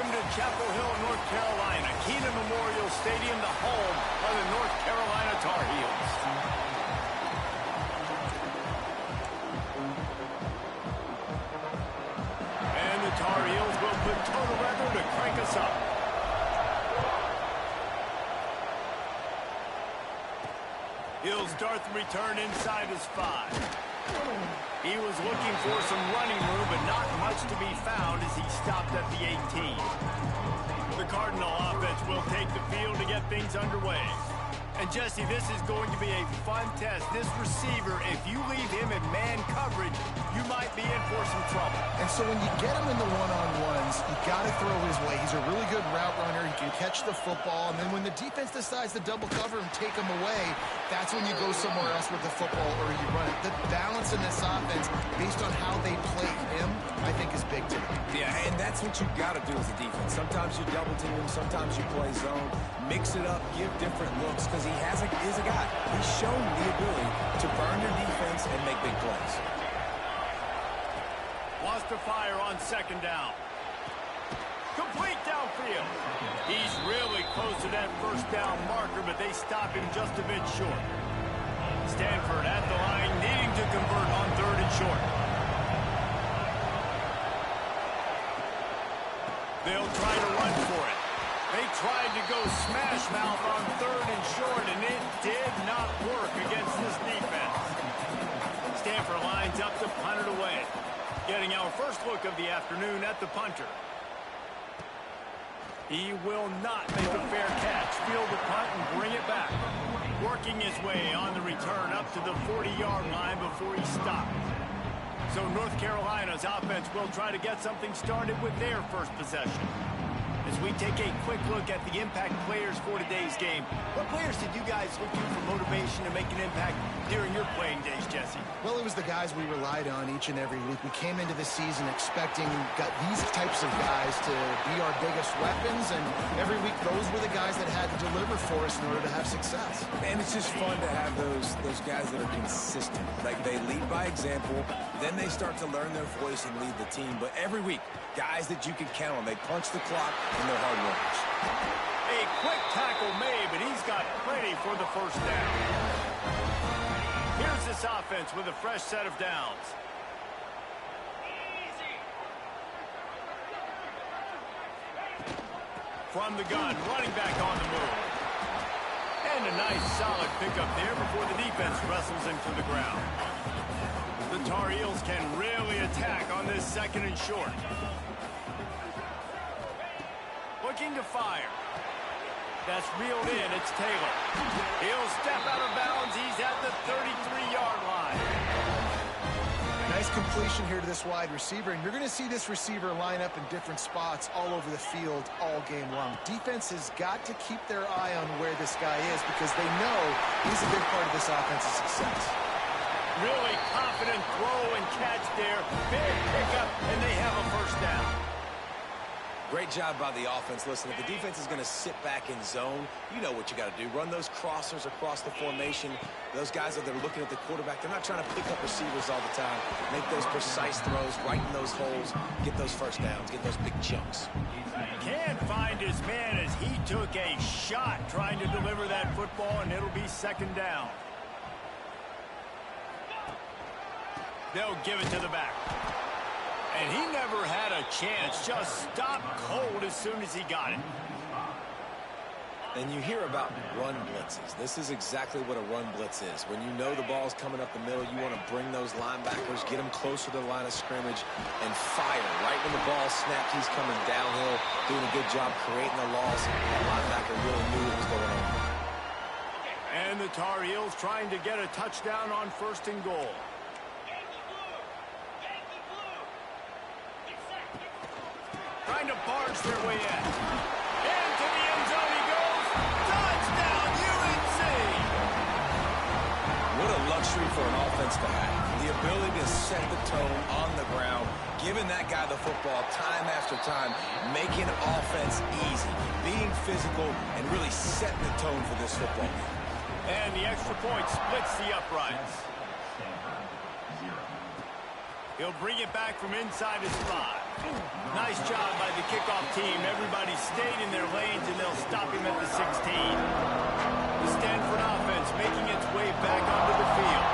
Welcome to Chapel Hill, North Carolina, Kenan Memorial Stadium, the home of the North Carolina Tar Heels. And the Tar Heels will put total weather to crank us up. He'll start the return inside his 5. He was looking for some running room, but not much to be found as he stopped at the 18. The Cardinal offense will take the field to get things underway. And Jesse, this is going to be a fun test. This receiver, if you leave him in man coverage, you might be in for some trouble. And so when you get him in the one-on-ones, you got to throw his way. He's a really good route runner. He can catch the football. And then when the defense decides to double cover and take him away, that's when you go somewhere else with the football or you run it. The balance in this offense, based on how they play him, I think is big to them. Yeah, and that's what you got to do as a defense. Sometimes you double team him, sometimes you play zone. Mix it up, give different looks, because he's a guy. He's shown the ability to burn your defense and make big plays. Lost to fire on second down. Complete downfield. He's really close to that first down marker, but they stop him just a bit short. Stanford at the line, needing to convert on 3rd and short. They'll try to run for it. They tried to go smash mouth on 3rd and short, and it did not work against this defense. Stanford lines up to punt it away. Getting our first look of the afternoon at the punter. He will not make a fair catch. Field the punt and bring it back. Working his way on the return up to the 40-yard line before he stopped. So North Carolina's offense will try to get something started with their first possession. As we take a quick look at the impact players for today's game, what players did you guys look to for motivation to make an impact during your playing days, Jesse? Well, it was the guys we relied on each and every week. We came into the season expecting these types of guys to be our biggest weapons, and every week those were the guys that had to deliver for us in order to have success. And it's just fun to have those guys that are consistent. Like, they lead by example, then they start to learn their voice and lead the team. But every week, guys that you can count on. They punch the clock, and they're hard workers. A quick tackle made, but he's got plenty for the first down. Here's this offense with a fresh set of downs. From the gun, running back on the move. And a nice solid pickup there before the defense wrestles him to the ground. The Tar Heels can really attack on this 2nd and short. Looking to fire. That's reeled in. It's Taylor. He'll step out of bounds. He's at the 33-yard line. Nice completion here to this wide receiver, and you're going to see this receiver line up in different spots all over the field all game long. Defense has got to keep their eye on where this guy is because they know he's a big part of this offensive success. Really confident throw and catch there. Big pickup, and they have a first down. Great job by the offense. Listen, if the defense is going to sit back in zone, you know what you got to do. Run those crossers across the formation. Those guys that are looking at the quarterback, they're not trying to pick up receivers all the time. Make those precise throws, right in those holes, get those first downs, get those big chunks. Can't find his man as he took a shot trying to deliver that football, and it'll be 2nd down. They'll give it to the back. And he never had a chance, just stopped cold as soon as he got it. And you hear about run blitzes. This is exactly what a run blitz is. When you know the ball's coming up the middle, you want to bring those linebackers, get them closer to the line of scrimmage, and fire. Right when the ball snapped, he's coming downhill, doing a good job creating a loss. The linebacker really knew what was going on. And the Tar Heels trying to get a touchdown on 1st and goal. Trying to barge their way in. Into the end zone he goes. Touchdown, UNC! What a luxury for an offense to have. The ability to set the tone on the ground, giving that guy the football time after time, making offense easy, being physical, and really setting the tone for this football game. And the extra point splits the uprights. He'll bring it back from inside his 5. Nice job by the kickoff team. Everybody stayed in their lanes, and they'll stop him at the 16. The Stanford offense making its way back onto the field.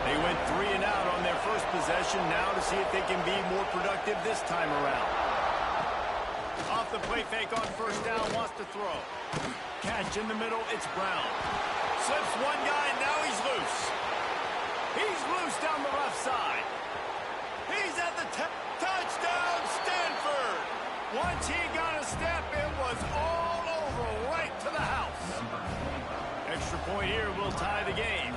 They went 3 and out on their first possession. Now to see if they can be more productive this time around. Off the play fake on first down, wants to throw. Catch in the middle, it's Brown. Slips one guy, now he's loose. He's loose down the left side. He's at the touchdown, Stanford. Once he got a step, it was all over, right to the house. Extra point here will tie the game.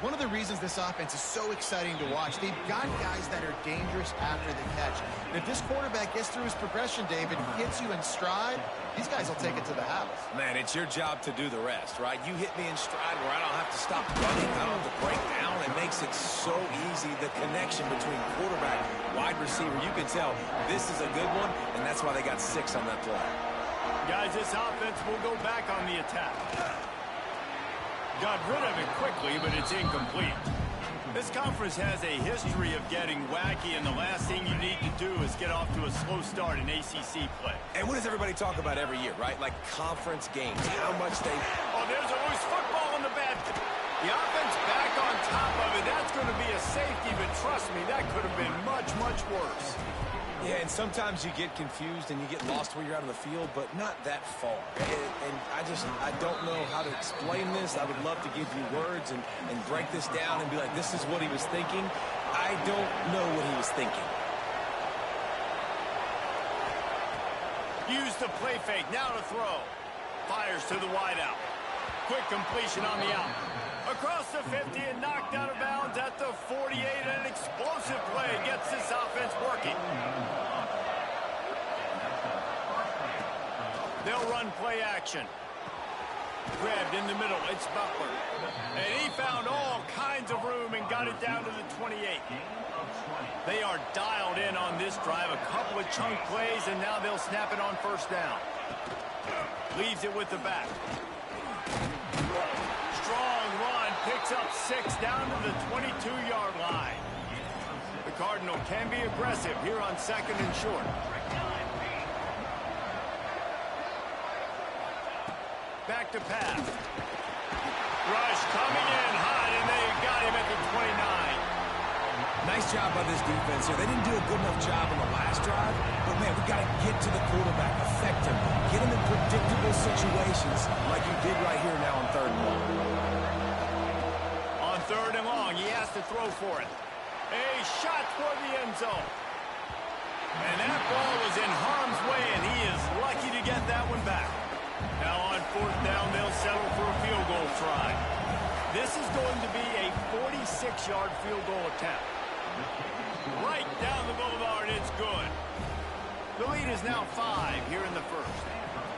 One of the reasons this offense is so exciting to watch, they've got guys that are dangerous after the catch. And if this quarterback gets through his progression, David, hits you in stride, these guys will take it to the house. Man, it's your job to do the rest, right? You hit me in stride where I don't have to stop running. I don't have to break down. It makes it so easy. The connection between quarterback, wide receiver, you can tell this is a good one, and that's why they got 6 on that play. Guys, this offense will go back on the attack. Got rid of it quickly, but it's incomplete. This conference has a history of getting wacky, and the last thing you need to do is get off to a slow start in ACC play. And what does everybody talk about every year, right? Like conference games, how much they... Oh, there's a loose football in the bad. The offense back on top of it. That's going to be a safety, but trust me, that could have been much, much worse. Yeah, and sometimes you get confused and you get lost where you're out of the field, but not that far. And I don't know how to explain this. I would love to give you words and break this down and be like, this is what he was thinking. I don't know what he was thinking. Use the play fake, now to throw. Fires to the wideout. Quick completion on the out. Across the 50 and knocked out of bounds at the 48. An explosive play gets this offense working. They'll run play action. Grabbed in the middle, it's Butler. And he found all kinds of room and got it down to the 28. They are dialed in on this drive. A couple of chunk plays, and now they'll snap it on first down. Leaves it with the back. Strong run, picks up 6 down to the 22-yard line. The Cardinal can be aggressive here on 2nd and short. Back to pass. Rush coming in hot, and they got him at the 29. Nice job by this defense here. They didn't do a good enough job on the last drive, but, man, we got to get to the quarterback, affect him, get him in predictable situations like you did right here now on 3rd and long. On 3rd and long, he has to throw for it. A shot toward the end zone. And that ball was in harm's way, and he is lucky to get that one back. Now on 4th down, they'll settle for a field goal try. This is going to be a 46-yard field goal attempt. Right down the boulevard, it's good. The lead is now 5 here in the first.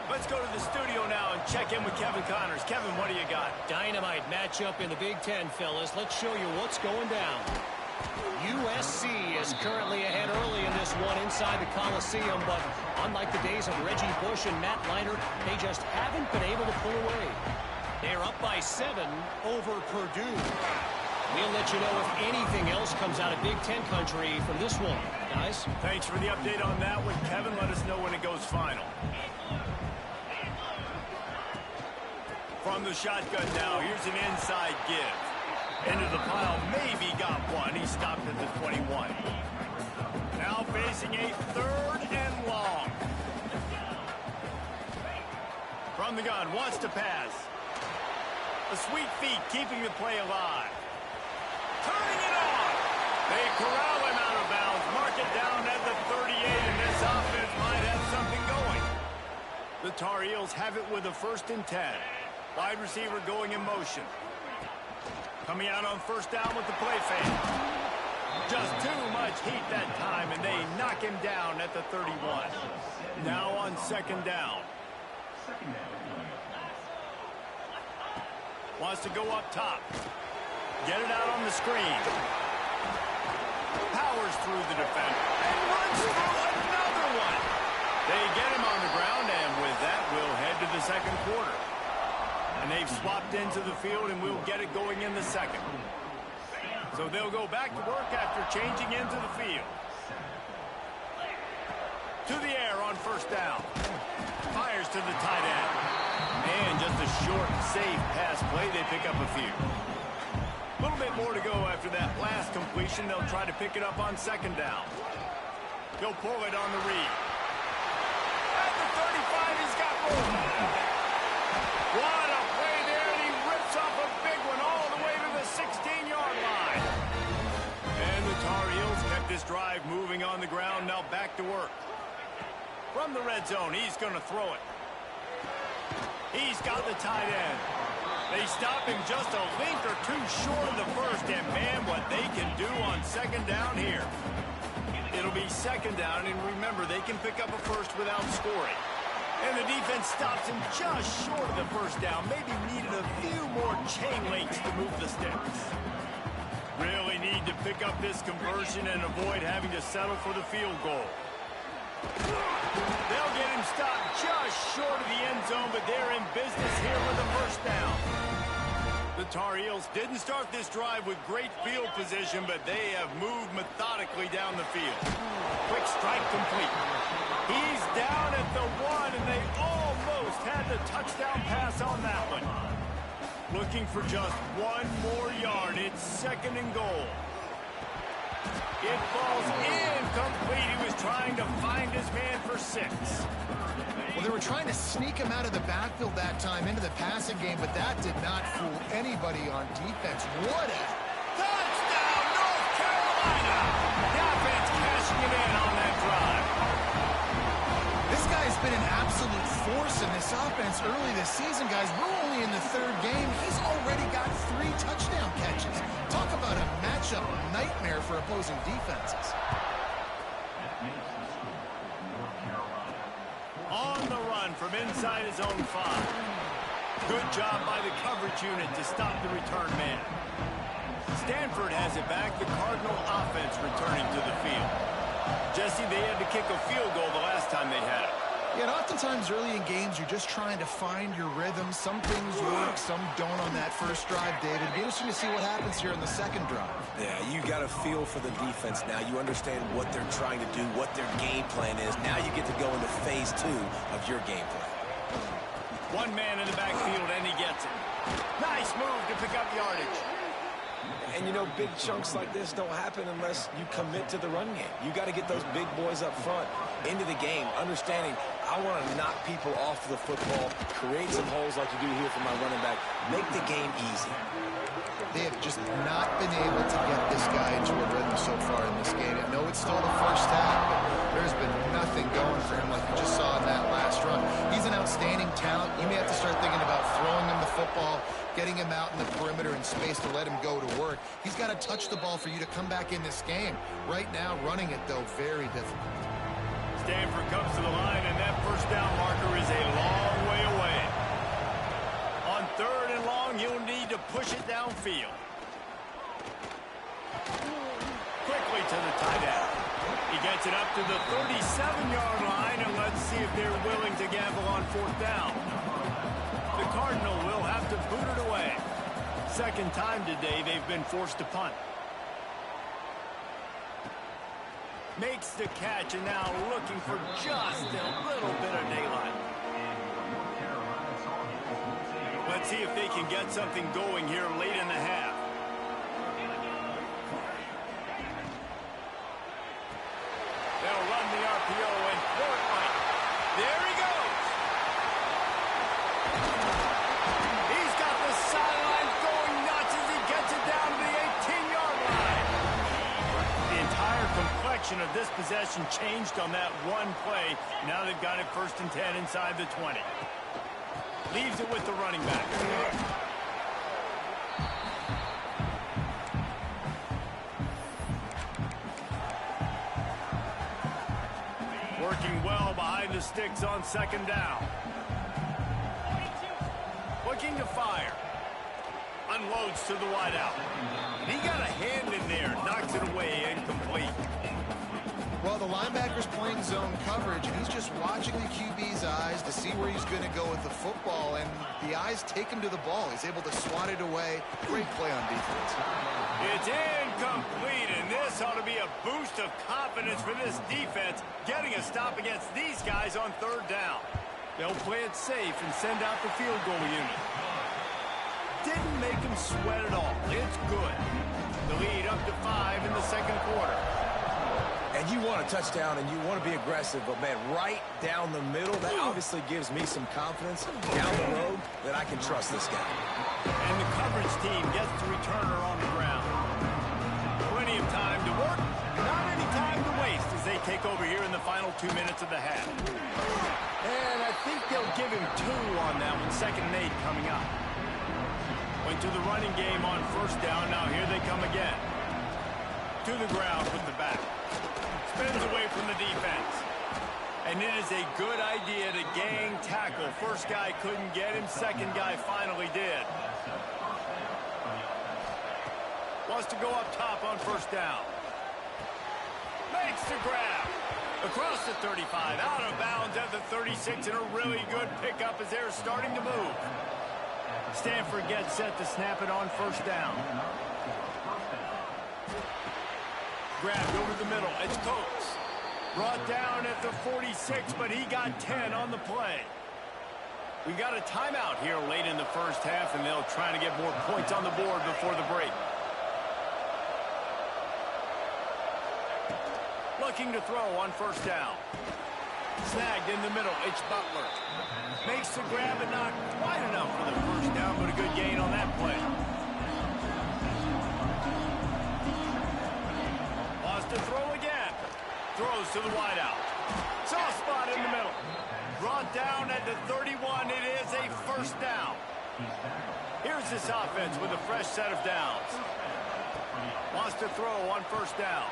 Let's go to the studio now and check in with Kevin Connors. Kevin, what do you got? Dynamite matchup in the Big Ten, fellas. Let's show you what's going down. USC is currently ahead early in this one inside the Coliseum, but unlike the days of Reggie Bush and Matt Leinart, they just haven't been able to pull away. They're up by 7 over Purdue. We'll let you know if anything else comes out of Big Ten country from this one, guys. Thanks for the update on that one, Kevin. Let us know when it goes final. From the shotgun now, here's an inside give. Into the pile, maybe got one. He stopped at the 21. Now facing a 3rd and long. From the gun, wants to pass. The sweet feet keeping the play alive. Turning it on. They corral him out of bounds. Mark it down at the 38, and this offense might have something going. The Tar Heels have it with a 1st and 10. Wide receiver going in motion. Coming out on 1st down with the play fake. Just too much heat that time, and they knock him down at the 31. Now on 2nd down. Wants to go up top. Get it out on the screen. Powers through the defender. And runs through another one. They get him on the ground, and with that, we'll head to the 2nd quarter. And they've swapped into the field, and we'll get it going in the 2nd. So they'll go back to work after changing into the field. to the air on first down. Fires to the tight end. And just a short, safe pass play. They pick up a few. A little bit more to go after that last completion. They'll try to pick it up on second down. He'll pull it on the read. At the 35, he's got room. What a play there, and he rips off a big one all the way to the 16-yard line. And the Tar Heels kept this drive moving on the ground. Now back to work. From the red zone, he's going to throw it. He's got the tight end. They stop him just a length or two short of the first, and man, what they can do on second down here. It'll be second down, and remember, they can pick up a first without scoring. And the defense stops him just short of the first down. Maybe needed a few more chain links to move the sticks. Really need to pick up this conversion and avoid having to settle for the field goal. They'll get him stopped just short of the end zone, but they're in business here with a first down. The Tar Heels didn't start this drive with great field position, but they have moved methodically down the field. Quick strike complete. He's down at the 1, and they almost had the touchdown pass on that one. Looking for just one more yard. It's second and goal. It falls incomplete. He was trying to find his man for 6. Well, they were trying to sneak him out of the backfield that time into the passing game, but that did not fool anybody on defense. What a touchdown, North Carolina! The offense cashing it in on that drive. This guy's been an absolute force in this offense early this season, guys. We're only in the third game. He's already got 3 touchdown catches. Talk about a matchup nightmare for opposing defenses. On the run from inside his own 5. Good job by the coverage unit to stop the return man. Stanford has it back. The Cardinal offense returning to the field. Jesse, they had to kick a field goal the last time they had it. Yeah, and oftentimes early in games, you're just trying to find your rhythm. Some things work, some don't on that first drive, David. It'll be interesting to see what happens here in the second drive. Yeah, you got a feel for the defense now. You understand what they're trying to do, what their game plan is. Now you get to go into phase 2 of your game plan. One man in the backfield, and he gets it. Nice move to pick up yardage. And, you know, big chunks like this don't happen unless you commit to the run game. You got to get those big boys up front into the game, understanding I want to knock people off the football, create some holes like you do here for my running back, make the game easy. They have just not been able to get this guy into a rhythm so far in this game. I know it's still the first half, but there's been nothing going for him like you just saw in that last run. He's an outstanding talent. You may have to start thinking about throwing him the football, getting him out in the perimeter in space to let him go to work. He's got to touch the ball for you to come back in this game. Right now, running it, though, very difficult. Stanford comes to the line, and that first down marker is a long way away. On third and long, he'll need to push it downfield. Quickly to the tight end. He gets it up to the 37-yard line, and let's see if they're willing to gamble on fourth down. The Cardinal will have to boot it away. Second time today they've been forced to punt. Makes the catch, and now looking for just a little bit of daylight. Let's see if they can get something going here late in the half. They'll run the RPO and throw it right. There he goes. He's got the sidelines going nuts as he gets it down to the 18-yard line. The entire complexion of this possession changed on that one play. Now they've got it 1st and 10 inside the 20. Leaves it with the running back. Working well behind the sticks on second down. Looking to fire. Unloads to the wideout. He got a hand in there. Knocks it away incomplete. 2 Well, the linebacker's playing zone coverage, and he's just watching the QB's eyes to see where he's going to go with the football, and the eyes take him to the ball. He's able to swat it away. Great play on defense. It's incomplete, and this ought to be a boost of confidence for this defense, getting a stop against these guys on third down. They'll play it safe and send out the field goal unit. Didn't make him sweat at all. It's good. The lead up to 5 in the second quarter. And you want a touchdown and you want to be aggressive, but, man, right down the middle, that obviously gives me some confidence down the road that I can trust this guy. And the coverage team gets the returner on the ground. Plenty of time to work, not any time to waste as they take over here in the final 2 minutes of the half. And I think they'll give him 2 on that one, 2nd and 8 coming up. Went to the running game on first down, now here they come again. To the ground with the back. Spins away from the defense. And it is a good idea to gang tackle. First guy couldn't get him. Second guy finally did. Wants to go up top on first down. Makes the grab. Across the 35. Out of bounds at the 36. And a really good pickup as they're starting to move. Stanford gets set to snap it on first down. Grabbed over the middle. It's Coates. Brought down at the 46, but he got 10 on the play. We got a timeout here late in the first half, and they'll try to get more points on the board before the break. Looking to throw on first down. Snagged in the middle. It's Butler. Makes the grab, but not quite enough for the first down, but a good gain on that play. To throw again. Throws to the wideout. Soft spot in the middle. Brought down at the 31. It is a first down. Here's this offense with a fresh set of downs. Wants to throw on first down.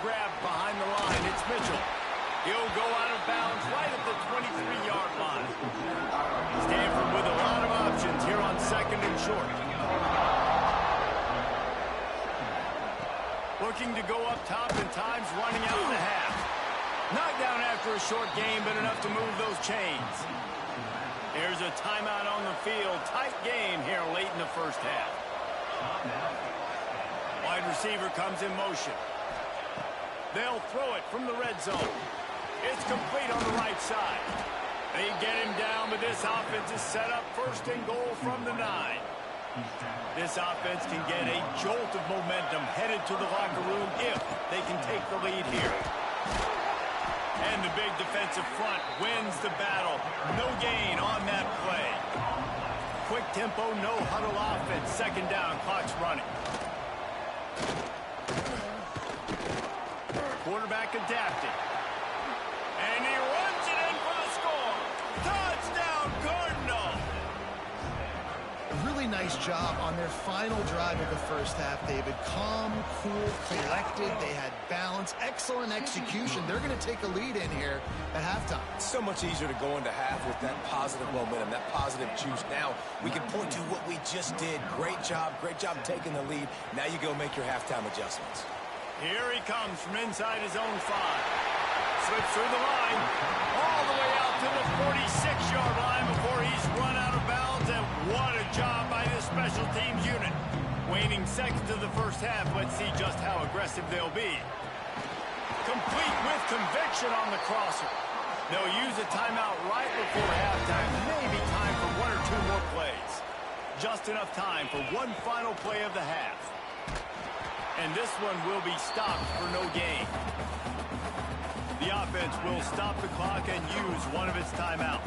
Grabbed behind the line. It's Mitchell. He'll go out of bounds right at the 23-yard line. Stanford with a lot of options here on 2nd and short. Looking to go up top, and time's running out in the half. Knocked down after a short game, but enough to move those chains. There's a timeout on the field. Tight game here late in the first half. Wide receiver comes in motion. They'll throw it from the red zone. It's complete on the right side. They get him down, but this offense is set up 1st and goal from the 9. This offense can get a jolt of momentum headed to the locker room if they can take the lead here. And the big defensive front wins the battle. No gain on that play. Quick tempo, no huddle offense. 2nd down, clock's running. Quarterback adapting. And he runs it in for the score. Touchdown, Cardinal. Really nice job on their final drive of the first half, David. Calm, cool, collected. They had balance. Excellent execution. They're going to take a lead in here at halftime. It's so much easier to go into half with that positive momentum, that positive juice. Now we can point to what we just did. Great job taking the lead. Now you go make your halftime adjustments. Here he comes from inside his own 5. Slips through the line. All the way out to the 46-yard line before he's run out of bounds. And what a job by this special teams unit. Waning seconds of the first half. Let's see just how aggressive they'll be. Complete with conviction on the crosser. They'll use a timeout right before halftime. Maybe time for 1 or 2 more plays. Just enough time for one final play of the half. And this one will be stopped for no gain. The offense will stop the clock and use one of its timeouts.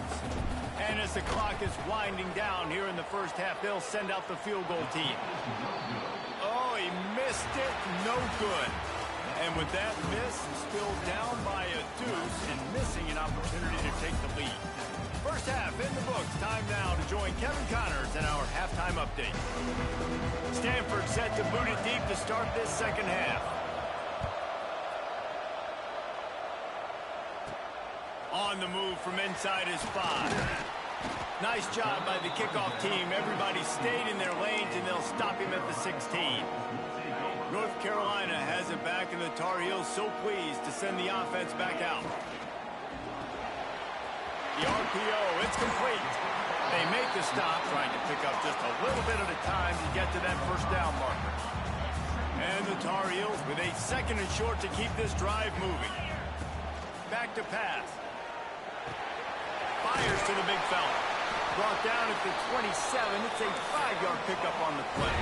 And as the clock is winding down here in the first half, they'll send out the field goal team. Oh, he missed it. No good. And with that miss, still down by a deuce and missing an opportunity to take the lead. First half in the books. Time now to join Kevin Connors in our halftime update. Stanford set to boot it deep to start this second half. On the move from inside his 5. Nice job by the kickoff team. Everybody stayed in their lanes, and they'll stop him at the 16. North Carolina has it back, and the Tar Heels so pleased to send the offense back out. The RPO, it's complete. They make the stop, trying to pick up just a little bit at a time to get to that first down marker. And the Tar Heels with a 2nd and short to keep this drive moving. Back to pass. Fires to the big fella. Brought down at the 27. It's a 5-yard pickup on the play.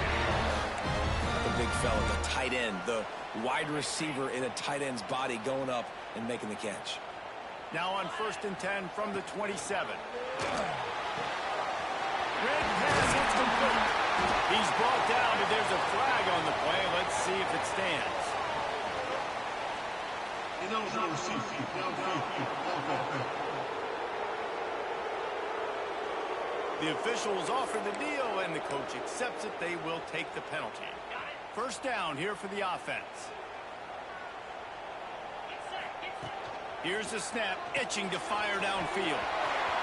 The big fella, the tight end, the wide receiver in a tight end's body going up and making the catch. Now on 1st and 10 from the 27. Red pass, it's complete. He's brought down, and there's a flag on the play. Let's see if it stands. The officials offer the deal, and the coach accepts it. They will take the penalty. First down here for the offense. Here's the snap, itching to fire downfield.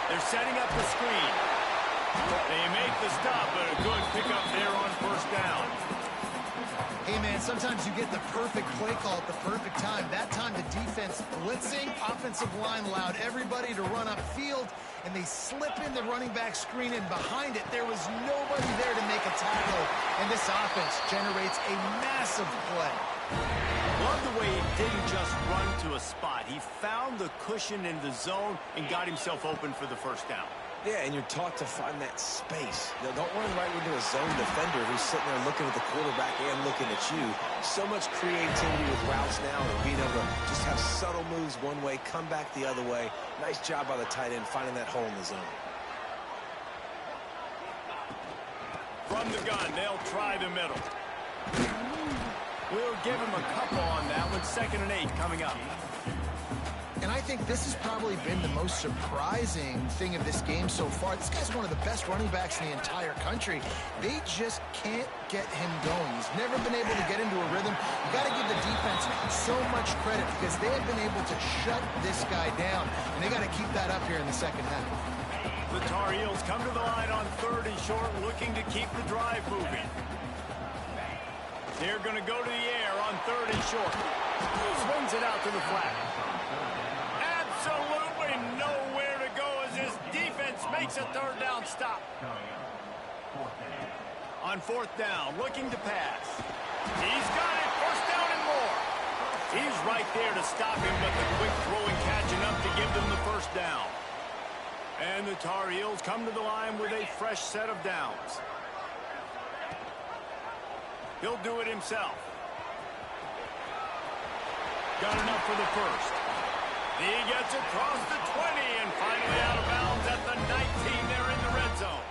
They're setting up the screen. They make the stop, but a good pickup there on first down. Hey, man, sometimes you get the perfect play call at the perfect time. That time the defense blitzing, offensive line allowed everybody to run upfield, and they slip in the running back screen, and behind it, there was nobody there to make a tackle, and this offense generates a massive play. Love the way he didn't just run to a spot. He found the cushion in the zone and got himself open for the first down. Yeah, and you're taught to find that space. Now, don't run right into a zone defender who's sitting there looking at the quarterback and looking at you. So much creativity with routes now and being able to just have subtle moves one way, come back the other way. Nice job by the tight end finding that hole in the zone. From the gun, they'll try the middle. We'll give him a couple on that one. 2nd and 8 coming up. And I think this has probably been the most surprising thing of this game so far. This guy's one of the best running backs in the entire country. They just can't get him going. He's never been able to get into a rhythm. You got to give the defense so much credit because they have been able to shut this guy down, and they got to keep that up here in the second half. The Tar Heels come to the line on 3rd and short, looking to keep the drive moving. They're going to go to the air on 3rd and short. Swings it out to the flat. Absolutely nowhere to go as this defense makes a 3rd down stop. On 4th down, looking to pass. He's got it. 1st down and more. He's right there to stop him, but the quick throw and catch enough to give them the 1st down. And the Tar Heels come to the line with a fresh set of downs. He'll do it himself. Got enough for the 1st. He gets across the 20 and finally out of bounds at the 19. They're in the red zone.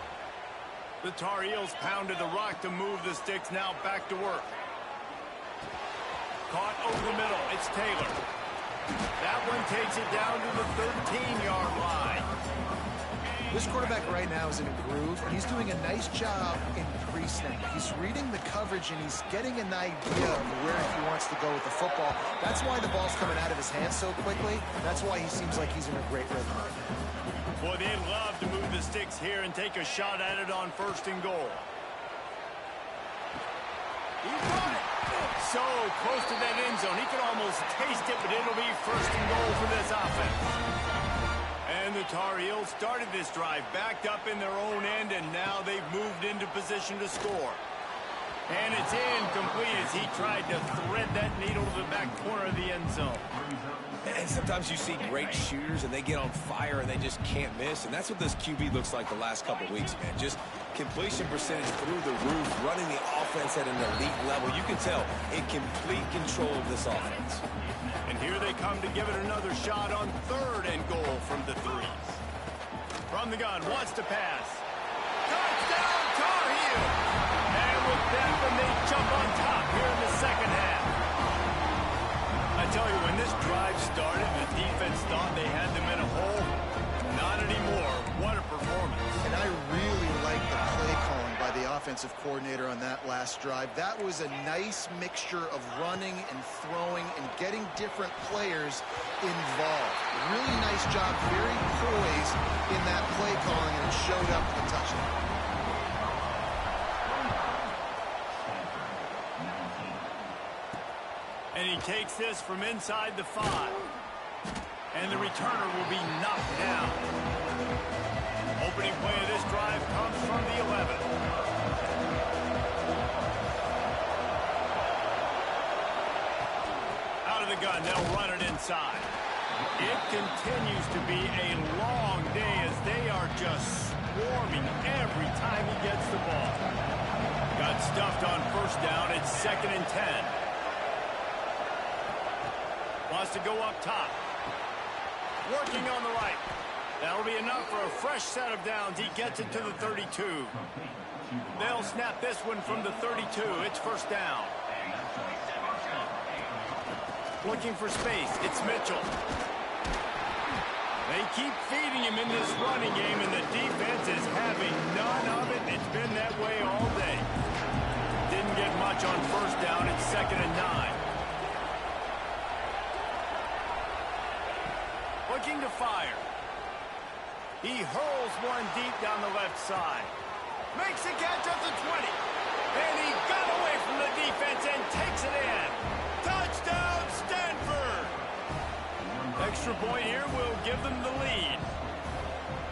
The Tar Heels pounded the rock to move the sticks. Now back to work. Caught over the middle. It's Taylor. That one takes it down to the 13-yard line. This quarterback right now is in a groove, and he's doing a nice job in pre-snap. He's reading the coverage, and he's getting an idea of where he wants to go with the football. That's why the ball's coming out of his hands so quickly. That's why he seems like he's in a great rhythm. Boy, they'd love to move the sticks here and take a shot at it on 1st and goal. He got it. So close to that end zone. He can almost taste it, but it'll be 1st and goal for this offense. And the Tar Heels started this drive backed up in their own end, and now they've moved into position to score. And it's incomplete as he tried to thread that needle to the back corner of the end zone. And sometimes you see great shooters, and they get on fire, and they just can't miss. And that's what this QB looks like the last couple weeks, man. Just completion percentage through the roof, running the offense at an elite level. You can tell in complete control of this offense. And here they come to give it another shot on 3rd and goal from the 3. From the gun, wants to pass. Touchdown, Tar Heels! And with that one, they jump on top here in the second half. I tell you, when this drive started, the defense thought they had them in a hole. Not anymore. What a performance. And I really like the play calling by the offensive coordinator on that last drive. That was a nice mixture of running and throwing and getting different players involved. Really nice job, very poised in that play calling, and it showed up with a touchdown. he takes this from inside the 5. And the returner will be knocked down. Opening play of this drive comes from the 11. Out of the gun, they'll run it inside. It continues to be a long day as they are just swarming every time he gets the ball. Got stuffed on first down. It's 2nd and 10. Wants to go up top. Working on the right. That'll be enough for a fresh set of downs. He gets it to the 32. They'll snap this one from the 32. It's first down. Looking for space. It's Mitchell. They keep feeding him in this running game, and the defense is having none of it. It's been that way all day. Didn't get much on first down. It's 2nd and 9. Looking to fire. He hurls one deep down the left side. Makes a catch at the 20. And he got away from the defense and takes it in. Touchdown, Stanford! Extra point here will give them the lead.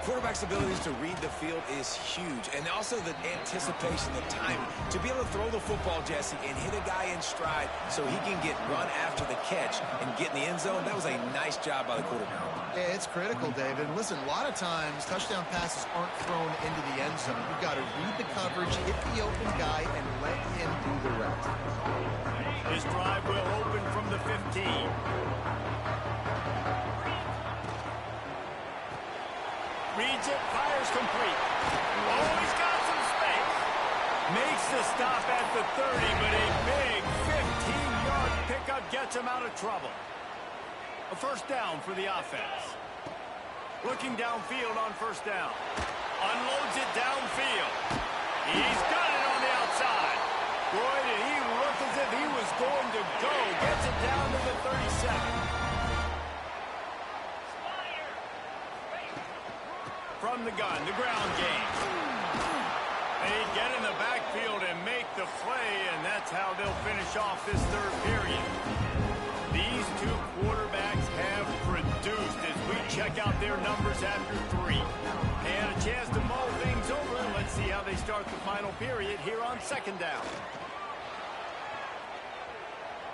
Quarterback's abilities to read the field is huge, and also the anticipation, the timing. To be able to throw the football, Jesse, and hit a guy in stride so he can get run after the catch and get in the end zone, that was a nice job by the quarterback. Yeah, it's critical, David. And listen, a lot of times touchdown passes aren't thrown into the end zone. You've got to read the coverage, hit the open guy, and let him do the rest. His drive will open from the 15. Reads it, fires complete. Oh, he's got some space. Makes the stop at the 30, but a big 15-yard pickup gets him out of trouble. A first down for the offense. Looking downfield on first down. Unloads it downfield. He's got it on the outside. Boy, did he look as if he was going to go. Gets it down to the 37. From the gun, the ground game. They get in the backfield and make the play, and that's how they'll finish off this third period. These two quarterbacks have produced as we check out their numbers after 3. And a chance to mull things over. Let's see how they start the final period here on 2nd down.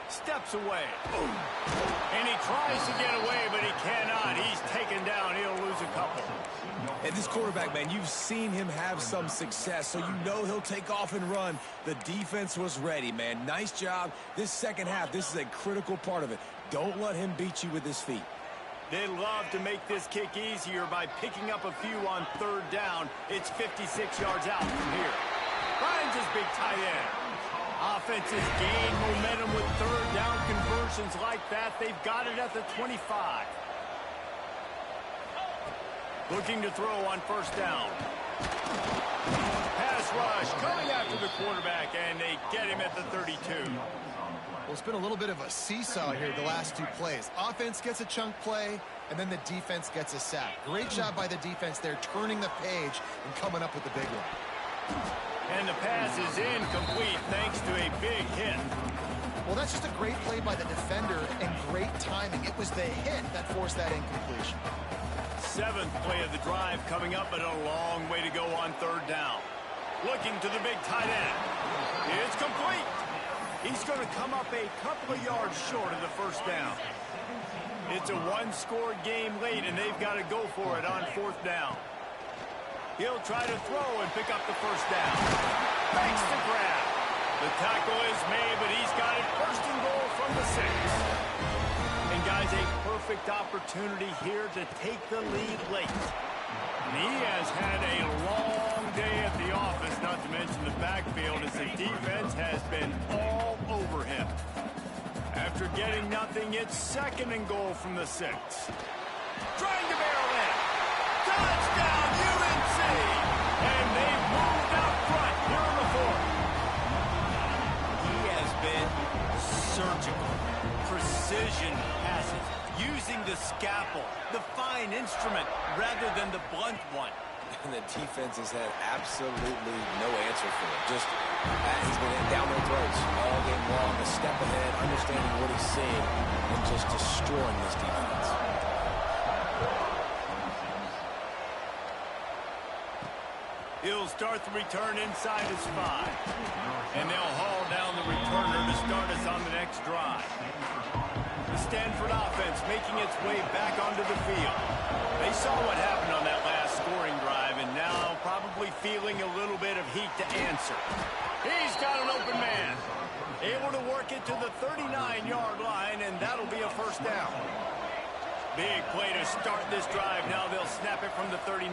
Steps away. And he tries to get away, but he cannot. He's taken down. He'll lose a couple. And this quarterback, man, you've seen him have some success, so you know he'll take off and run. The defense was ready, man. Nice job. This second half, this is a critical part of it. Don't let him beat you with his feet. They love to make this kick easier by picking up a few on 3rd down. It's 56 yards out from here. Finds his big tight end. Offenses gain momentum with 3rd down conversions like that. They've got it at the 25. Looking to throw on first down. Pass rush coming after the quarterback, and they get him at the 32. Well, it's been a little bit of a seesaw here the last 2 plays. Offense gets a chunk play, and then the defense gets a sack. Great job by the defense there, turning the page and coming up with the big one. And the pass is incomplete thanks to a big hit. Well, that's just a great play by the defender and great timing. It was the hit that forced that incompletion. 7th play of the drive coming up, but a long way to go on 3rd down. Looking to the big tight end. It's complete. He's going to come up a couple of yards short of the first down. It's a 1-score game late, and they've got to go for it on 4th down. He'll try to throw and pick up the first down. Makes the grab. The tackle is made, but he's got it 1st and goal from the 6. And guys, a perfect opportunity here to take the lead late. And he has had a long day at the office, not to mention the backfield, as the defense has been all over him. After getting nothing, it's 2nd and goal from the 6. Trying to barrel in. Touchdown, UNC! And they've moved out front here in the 4th. He has been surgical. Precision passes, using the scalpel, the fine instrument, rather than the blunt one. And the defense has had absolutely no answer for it. Just He's been down their throats all game long, a step ahead, understanding what he's seeing, and just destroying this defense. He'll start the return inside his 5. And they'll haul down the returner to start us on the next drive. The Stanford offense making its way back onto the field. They saw what happened on that last scoring drive and now probably feeling a little bit of heat to answer. He's got an open man. Able to work it to the 39-yard line, and that'll be a first down. Big play to start this drive. Now they'll snap it from the 39.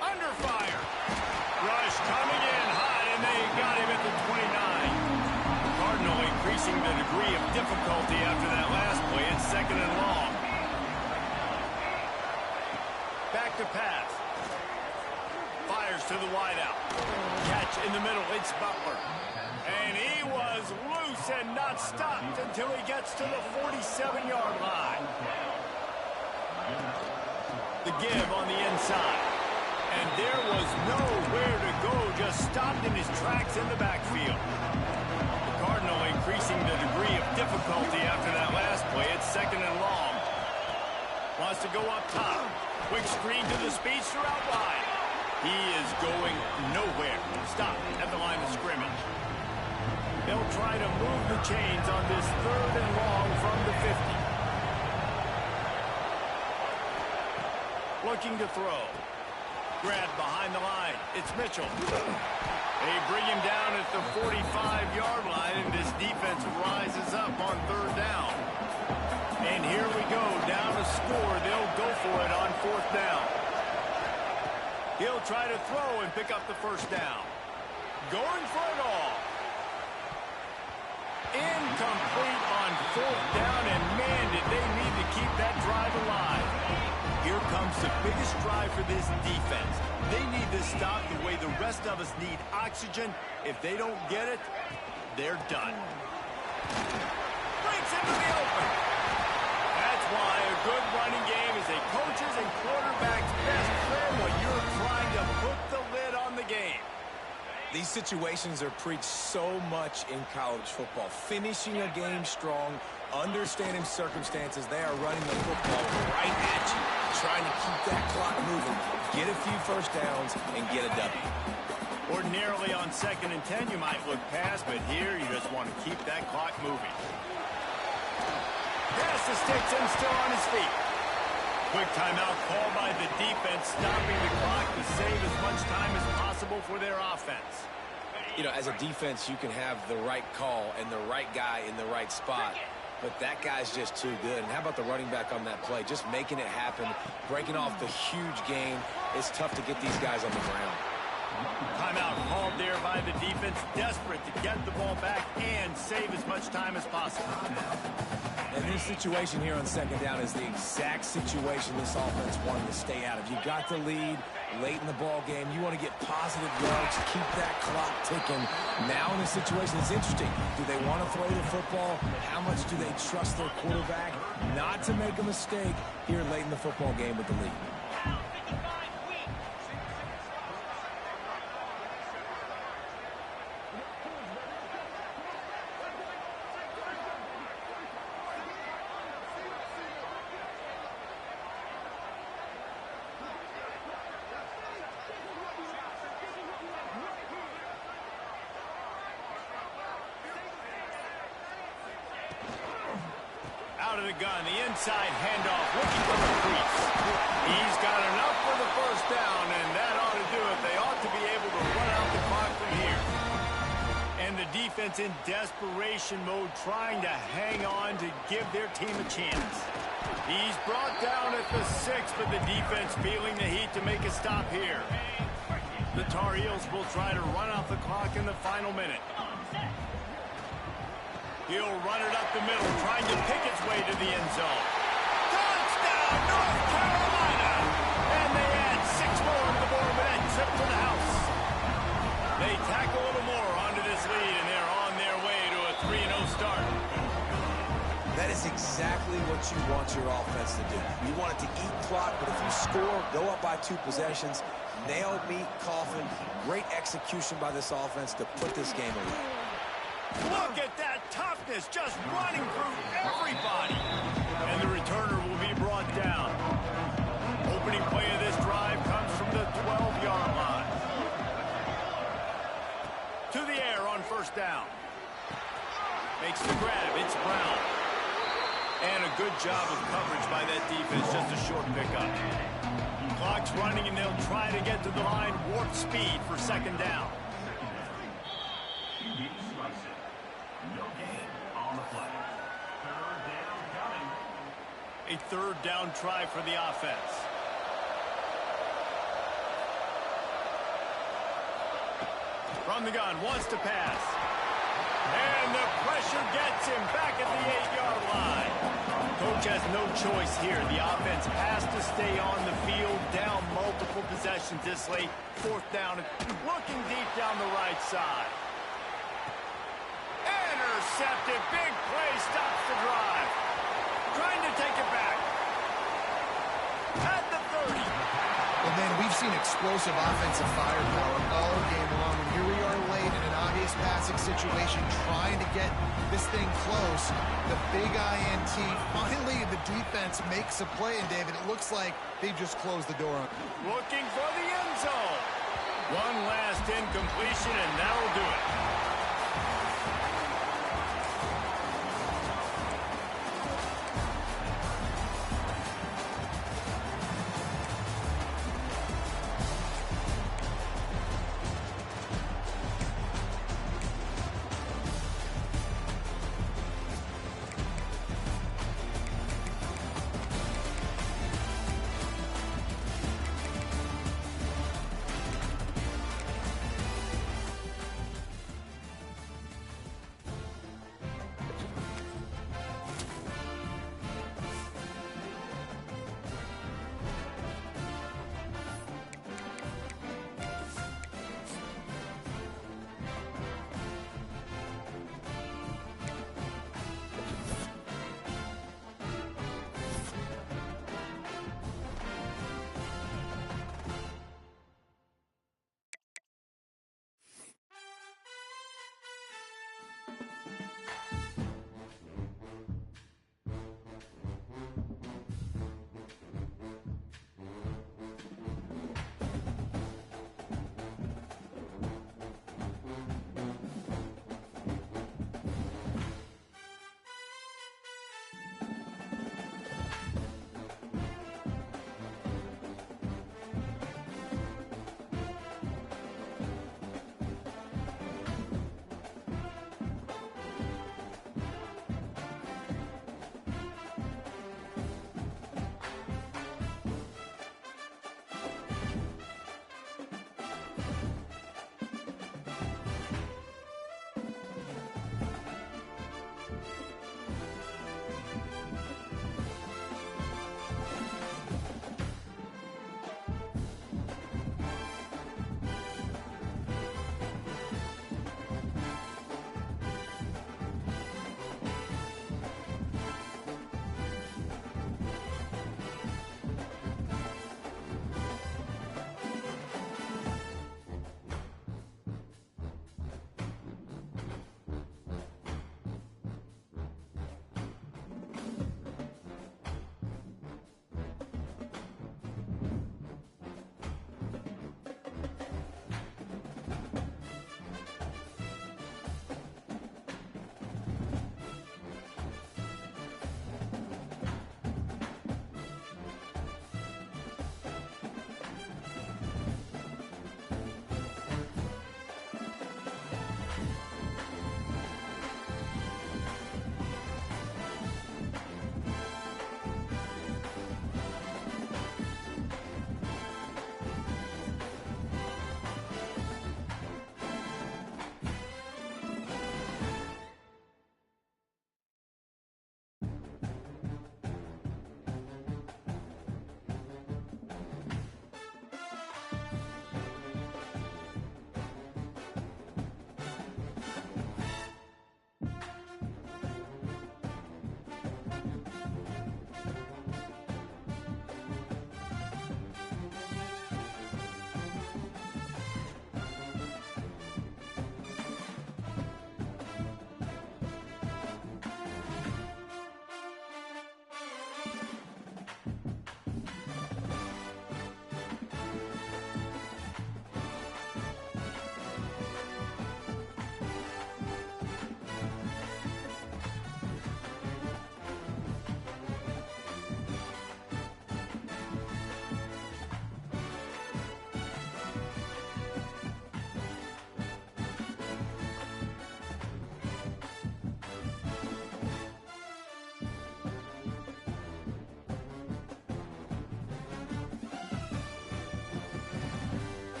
Under fire. Rush coming in hot, and they got him at the 29. Cardinal increasing the degree of difficulty after that last play. It's 2nd and long. Back to pass. Fires to the wideout. Catch in the middle. It's Butler. And he was loose and not stopped until he gets to the 47-yard line. The give on the inside. And there was nowhere to go, just stopped in his tracks in the backfield. The Cardinal increasing the degree of difficulty after that last play. It's 2nd and long. Wants to go up top. Quick screen to the speedster out wide. He is going nowhere. Stop at the line of scrimmage. They'll try to move the chains on this 3rd and long from the 50. Looking to throw. Grab behind the line. It's Mitchell. They bring him down at the 45-yard line, and this defense rises up on 3rd down. And here we go, down to score. They'll go for it on 4th down. He'll try to throw and pick up the first down. Going for it all. Incomplete on 4th down, and man, did they need to keep that drive alive. Here comes the biggest drive for this defense. They need to stop the way the rest of us need oxygen. If they don't get it, they're done. Breaks into the open. That's why a good running game is a coach's and quarterback's best friend when you're trying to put the lid on the game. These situations are preached so much in college football. Finishing a game strong, understanding circumstances. They are running the football right at you, trying to keep that clock moving, get a few first downs, and get a W. Ordinarily on 2nd and 10, you might look past, but here you just want to keep that clock moving. Pass the sticks and still on his feet. Quick timeout called by the defense, stopping the clock to save as much time as possible for their offense. You know, as a defense, you can have the right call and the right guy in the right spot, but that guy's just too good. And how about the running back on that play? Just making it happen, breaking off the huge gain. It's tough to get these guys on the ground. Timeout called there by the defense, desperate to get the ball back and save as much time as possible. And this situation here on 2nd down is the exact situation this offense wanted to stay out of. You got the lead late in the ball game. You want to get positive yards, keep that clock ticking. Now in this situation, it's interesting. Do they want to throw the football? How much do they trust their quarterback not to make a mistake here late in the football game with the lead? Out of the gun, the inside handoff, looking for the crease. He's got enough for the first down, and that ought to do it. They ought to be able to run out the clock from here. And the defense in desperation mode, trying to hang on to give their team a chance. He's brought down at the 6, but the defense feeling the heat to make a stop here. The Tar Heels will try to run out the clock in the final minute. He'll run it up the middle, trying to pick its way to the end zone. Touchdown, North Carolina! And they add 6 more to the board with that trip to the house. They tack a little more onto this lead, and they're on their way to a 3-0 start. That is exactly what you want your offense to do. You want it to eat clock, but if you score, go up by 2 possessions, nail, meat, coffin. Great execution by this offense to put this game away. Look at that toughness, just running through everybody. And the returner will be brought down. Opening play of this drive comes from the 12-yard line. To the air on first down. Makes the grab. It's Brown. And a good job of coverage by that defense. Just a short pickup. Clock's running, and they'll try to get to the line. Warp speed for second down. A third down try for the offense. From the gun, wants to pass. And the pressure gets him back at the 8-yard line. Coach has no choice here. The offense has to stay on the field, down multiple possessions this late. Fourth down, looking deep down the right side. Intercepted, big play, stops the drive. Trying to take it back. At the 30. And then we've seen explosive offensive firepower all game long. And here we are late in an obvious passing situation, trying to get this thing close. The big INT. Finally, the defense makes a play. And, David, it looks like they just closed the door on it. Looking for the end zone. One last incompletion, and that'll do it.